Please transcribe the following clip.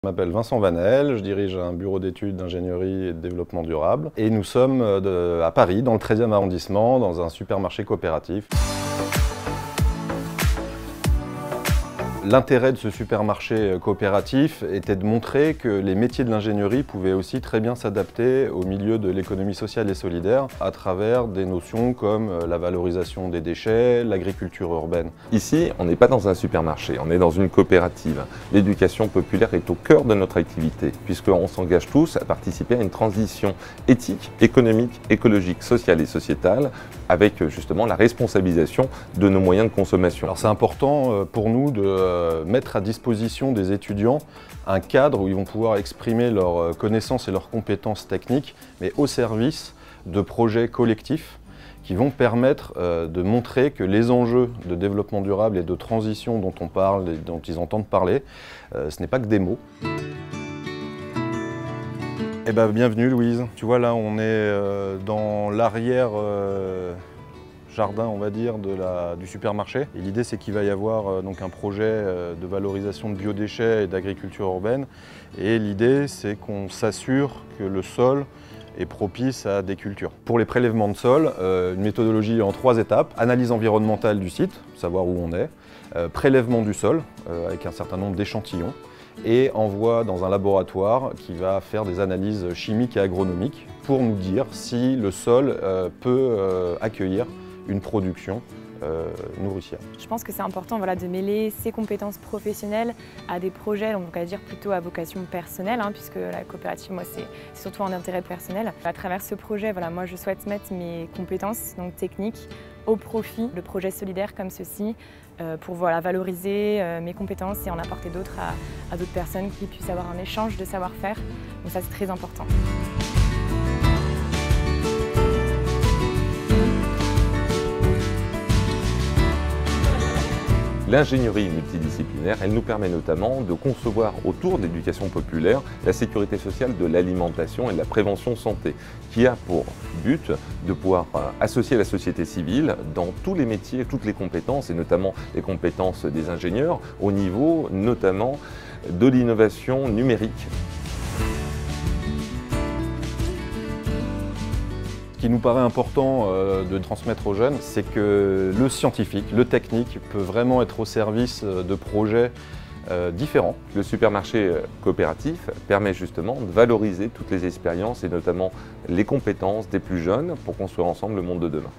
Je m'appelle Vincent Vanel, je dirige un bureau d'études d'ingénierie et de développement durable et nous sommes à Paris, dans le 13e arrondissement, dans un supermarché coopératif. L'intérêt de ce supermarché coopératif était de montrer que les métiers de l'ingénierie pouvaient aussi très bien s'adapter au milieu de l'économie sociale et solidaire à travers des notions comme la valorisation des déchets, l'agriculture urbaine. Ici, on n'est pas dans un supermarché, on est dans une coopérative. L'éducation populaire est au cœur de notre activité, puisqu'on s'engage tous à participer à une transition éthique, économique, écologique, sociale et sociétale, avec justement la responsabilisation de nos moyens de consommation. Alors c'est important pour nous de mettre à disposition des étudiants un cadre où ils vont pouvoir exprimer leurs connaissances et leurs compétences techniques, mais au service de projets collectifs qui vont permettre de montrer que les enjeux de développement durable et de transition dont on parle et dont ils entendent parler, ce n'est pas que des mots. Eh ben, bienvenue Louise. Tu vois là on est dans l'arrière jardin on va dire du supermarché. Et l'idée c'est qu'il va y avoir donc un projet de valorisation de biodéchets et d'agriculture urbaine. Et l'idée c'est qu'on s'assure que le sol est propice à des cultures. Pour les prélèvements de sol, une méthodologie en 3 étapes. Analyse environnementale du site, savoir où on est. Prélèvement du sol avec un certain nombre d'échantillons. Et envoi dans un laboratoire qui va faire des analyses chimiques et agronomiques pour nous dire si le sol peut accueillir une production nourricière. Je pense que c'est important de mêler ses compétences professionnelles à des projets, donc on va dire plutôt à vocation personnelle, puisque la coopérative, moi, c'est surtout un intérêt personnel. À travers ce projet, moi, je souhaite mettre mes compétences donc techniques au profit de projets solidaires comme ceci, pour valoriser mes compétences et en apporter d'autres à d'autres personnes qui puissent avoir un échange de savoir-faire. Donc ça, c'est très important. L'ingénierie multidisciplinaire, elle nous permet notamment de concevoir autour de l'éducation populaire la sécurité sociale de l'alimentation et de la prévention santé, qui a pour but de pouvoir associer la société civile dans tous les métiers, toutes les compétences, et notamment les compétences des ingénieurs, au niveau notamment de l'innovation numérique. Ce qui nous paraît important de transmettre aux jeunes, c'est que le scientifique, le technique peut vraiment être au service de projets différents. Le supermarché coopératif permet justement de valoriser toutes les expériences et notamment les compétences des plus jeunes pour construire ensemble le monde de demain.